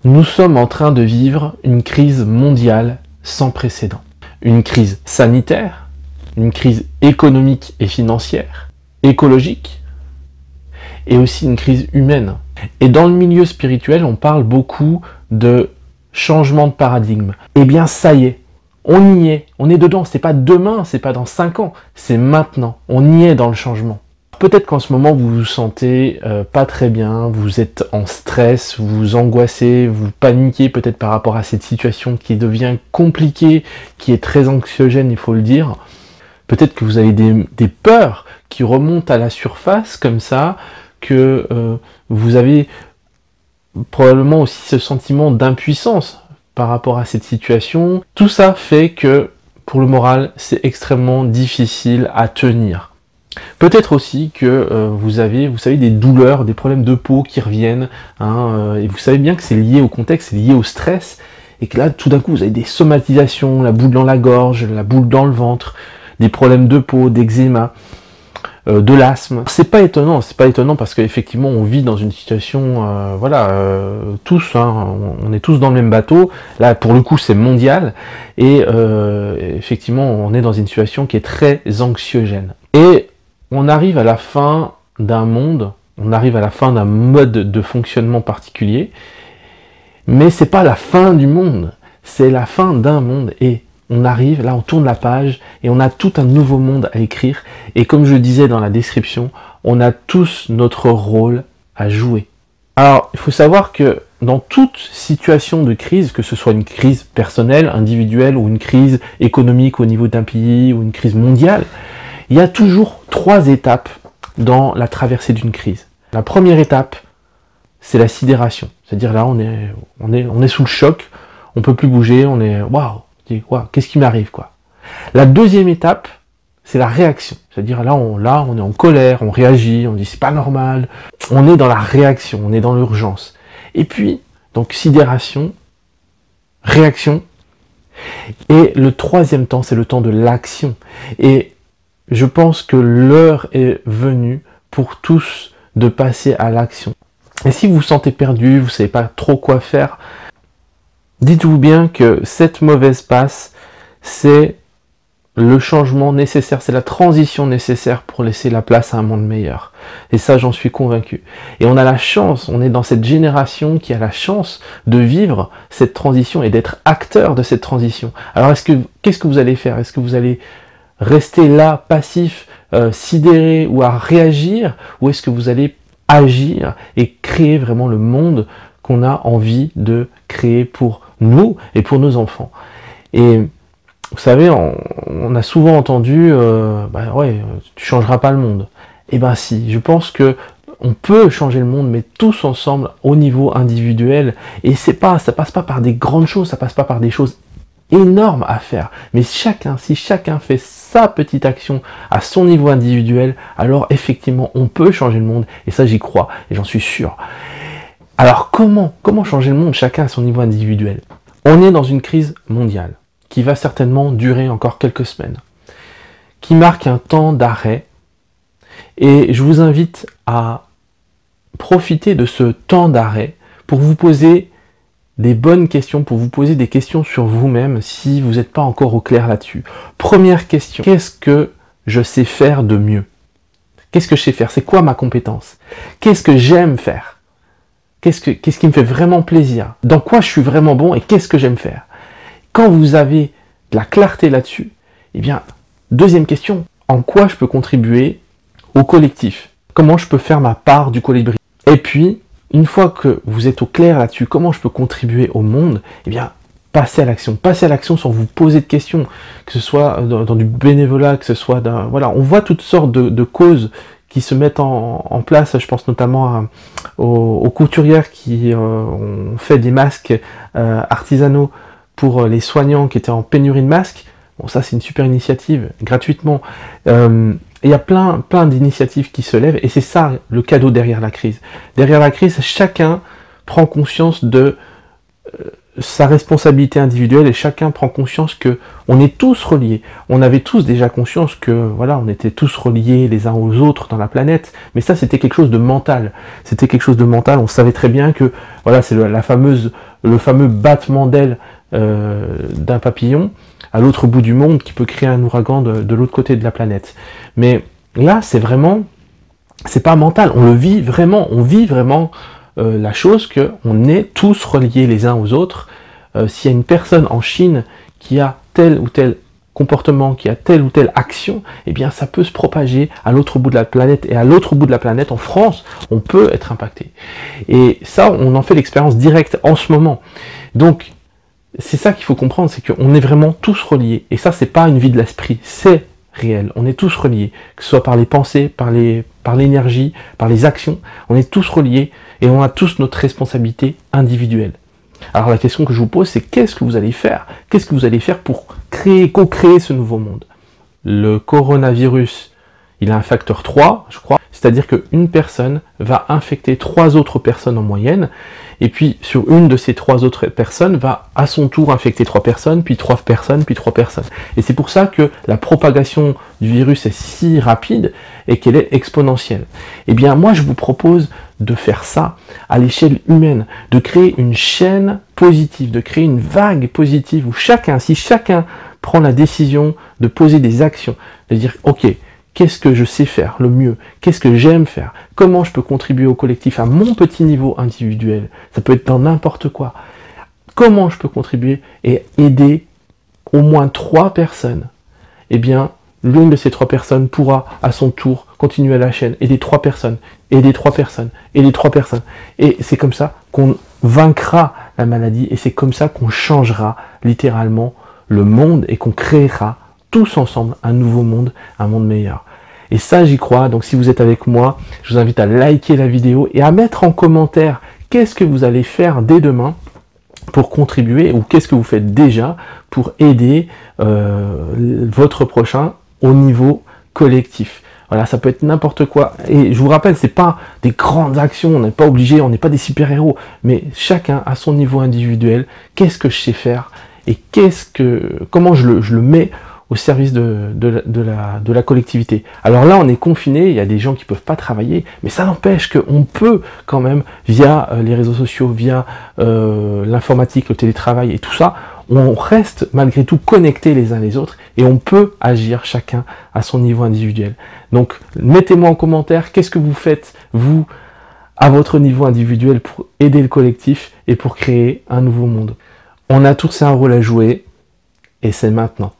Nous sommes en train de vivre une crise mondiale sans précédent. Une crise sanitaire, une crise économique et financière, écologique, et aussi une crise humaine. Et dans le milieu spirituel, on parle beaucoup de changement de paradigme. Eh bien, ça y est, on y est, on est dedans. C'est pas demain, c'est pas dans 5 ans, c'est maintenant. On y est dans le changement. Peut-être qu'en ce moment, vous vous sentez pas très bien, vous êtes en stress, vous angoissez, vous paniquez peut-être par rapport à cette situation qui devient compliquée, qui est très anxiogène, il faut le dire. Peut-être que vous avez des peurs qui remontent à la surface comme ça, que vous avez probablement aussi ce sentiment d'impuissance par rapport à cette situation. Tout ça fait que, pour le moral, c'est extrêmement difficile à tenir. Peut-être aussi que vous savez, des douleurs, des problèmes de peau qui reviennent, et vous savez bien que c'est lié au contexte, c'est lié au stress, et que là, tout d'un coup, vous avez des somatisations, la boule dans la gorge, la boule dans le ventre, des problèmes de peau, d'eczéma, de l'asthme. C'est pas étonnant parce qu'effectivement, on vit dans une situation, tous, on est tous dans le même bateau. Là, pour le coup, c'est mondial, et effectivement, on est dans une situation qui est très anxiogène. Et on arrive à la fin d'un monde, on arrive à la fin d'un mode de fonctionnement particulier, mais c'est pas la fin du monde, c'est la fin d'un monde, et on arrive, là on tourne la page, et on a tout un nouveau monde à écrire, et comme je disais dans la description, on a tous notre rôle à jouer. Alors, il faut savoir que dans toute situation de crise, que ce soit une crise personnelle, individuelle, ou une crise économique au niveau d'un pays, ou une crise mondiale, il y a toujours 3 étapes dans la traversée d'une crise. La première étape, c'est la sidération. C'est-à-dire là, on est sous le choc, on peut plus bouger, on est waouh, qu'est-ce qui m'arrive quoi. La deuxième étape, c'est la réaction. C'est-à-dire là, on est en colère, on réagit, on dit c'est pas normal. On est dans la réaction, on est dans l'urgence. Et puis, donc sidération, réaction. Et le troisième temps, c'est le temps de l'action. Et je pense que l'heure est venue pour tous de passer à l'action. Et si vous vous sentez perdu, vous ne savez pas trop quoi faire, dites-vous bien que cette mauvaise passe, c'est le changement nécessaire, c'est la transition nécessaire pour laisser la place à un monde meilleur. Et ça, j'en suis convaincu. Et on a la chance, on est dans cette génération qui a la chance de vivre cette transition et d'être acteur de cette transition. Alors, qu'est-ce que vous allez faire? Est-ce que vous allez rester là, passif, sidéré, ou à réagir, ou est-ce que vous allez agir et créer vraiment le monde qu'on a envie de créer pour nous et pour nos enfants? Et vous savez, on a souvent entendu tu changeras pas le monde. Eh ben si, je pense que on peut changer le monde, mais tous ensemble au niveau individuel. Et ça passe pas par des grandes choses, ça passe pas par des choses énorme à faire, mais si chacun fait sa petite action à son niveau individuel, alors effectivement on peut changer le monde, et ça j'y crois, et j'en suis sûr. Alors comment changer le monde, chacun à son niveau individuel? On est dans une crise mondiale, qui va certainement durer encore quelques semaines, qui marque un temps d'arrêt, et je vous invite à profiter de ce temps d'arrêt pour vous poser des bonnes questions, pour vous poser des questions sur vous-même si vous n'êtes pas encore au clair là-dessus. Première question, qu'est-ce que je sais faire de mieux? Qu'est-ce que je sais faire? C'est quoi ma compétence? Qu'est-ce que j'aime faire? Qu'est-ce qui me fait vraiment plaisir? Dans quoi je suis vraiment bon et qu'est-ce que j'aime faire? Quand vous avez de la clarté là-dessus, eh bien, deuxième question, en quoi je peux contribuer au collectif? Comment je peux faire ma part du colibri? Et puis, une fois que vous êtes au clair là-dessus, comment je peux contribuer au monde? Eh bien, passez à l'action. Passez à l'action sans vous poser de questions, que ce soit dans du bénévolat, que ce soit voilà, on voit toutes sortes de causes qui se mettent en place. Je pense notamment aux couturières qui ont fait des masques artisanaux pour les soignants qui étaient en pénurie de masques. Bon, ça c'est une super initiative, gratuitement. Il y a plein d'initiatives qui se lèvent, et c'est ça le cadeau derrière la crise. Derrière la crise, chacun prend conscience de sa responsabilité individuelle, et chacun prend conscience que on est tous reliés. On avait tous déjà conscience que voilà, on était tous reliés les uns aux autres dans la planète, mais ça c'était quelque chose de mental. C'était quelque chose de mental. On savait très bien que voilà, c'est la fameuse le fameux battement d'aile d'un papillon à l'autre bout du monde qui peut créer un ouragan de l'autre côté de la planète. Mais là, c'est pas mental, on le vit vraiment, on vit vraiment la chose qu'on est tous reliés les uns aux autres. S'il y a une personne en Chine qui a tel ou tel comportement, qui a telle ou telle action, eh bien ça peut se propager à l'autre bout de la planète, et à l'autre bout de la planète, en France, on peut être impacté. Et ça, on en fait l'expérience directe en ce moment. Donc, c'est ça qu'il faut comprendre, c'est qu'on est vraiment tous reliés. Et ça, c'est pas une vie de l'esprit, c'est réel. On est tous reliés, que ce soit par les pensées, par l'énergie, par les actions. On est tous reliés et on a tous notre responsabilité individuelle. Alors la question que je vous pose, c'est qu'est-ce que vous allez faire? Qu'est-ce que vous allez faire pour co-créer ce nouveau monde? Le coronavirus, il a un facteur 3, je crois. C'est-à-dire qu'une personne va infecter 3 autres personnes en moyenne, et puis sur une de ces 3 autres personnes va à son tour infecter 3 personnes, puis 3 personnes, puis 3 personnes. Et c'est pour ça que la propagation du virus est si rapide et qu'elle est exponentielle. Eh bien moi je vous propose de faire ça à l'échelle humaine, de créer une chaîne positive, de créer une vague positive où si chacun prend la décision de poser des actions, de dire ok, qu'est-ce que je sais faire le mieux? Qu'est-ce que j'aime faire? Comment je peux contribuer au collectif à mon petit niveau individuel? Ça peut être dans n'importe quoi. Comment je peux contribuer et aider au moins 3 personnes? Eh bien, l'une de ces 3 personnes pourra à son tour continuer la chaîne, aider 3 personnes, aider 3 personnes, aider 3 personnes. Et c'est comme ça qu'on vaincra la maladie, et c'est comme ça qu'on changera littéralement le monde et qu'on créera tous ensemble un nouveau monde, un monde meilleur. Et ça, j'y crois. Donc si vous êtes avec moi, je vous invite à liker la vidéo et à mettre en commentaire qu'est-ce que vous allez faire dès demain pour contribuer, ou qu'est-ce que vous faites déjà pour aider votre prochain au niveau collectif. Voilà, ça peut être n'importe quoi. Et je vous rappelle, c'est pas des grandes actions, on n'est pas obligé, on n'est pas des super-héros, mais chacun à son niveau individuel, qu'est-ce que je sais faire et comment je le mets au service de la collectivité. Alors là, on est confiné, il y a des gens qui peuvent pas travailler, mais ça n'empêche qu'on peut quand même, via les réseaux sociaux, via l'informatique, le télétravail et tout ça, on reste malgré tout connectés les uns les autres, et on peut agir chacun à son niveau individuel. Donc, mettez-moi en commentaire, qu'est-ce que vous faites, vous, à votre niveau individuel, pour aider le collectif et pour créer un nouveau monde. On a tous un rôle à jouer, et c'est maintenant.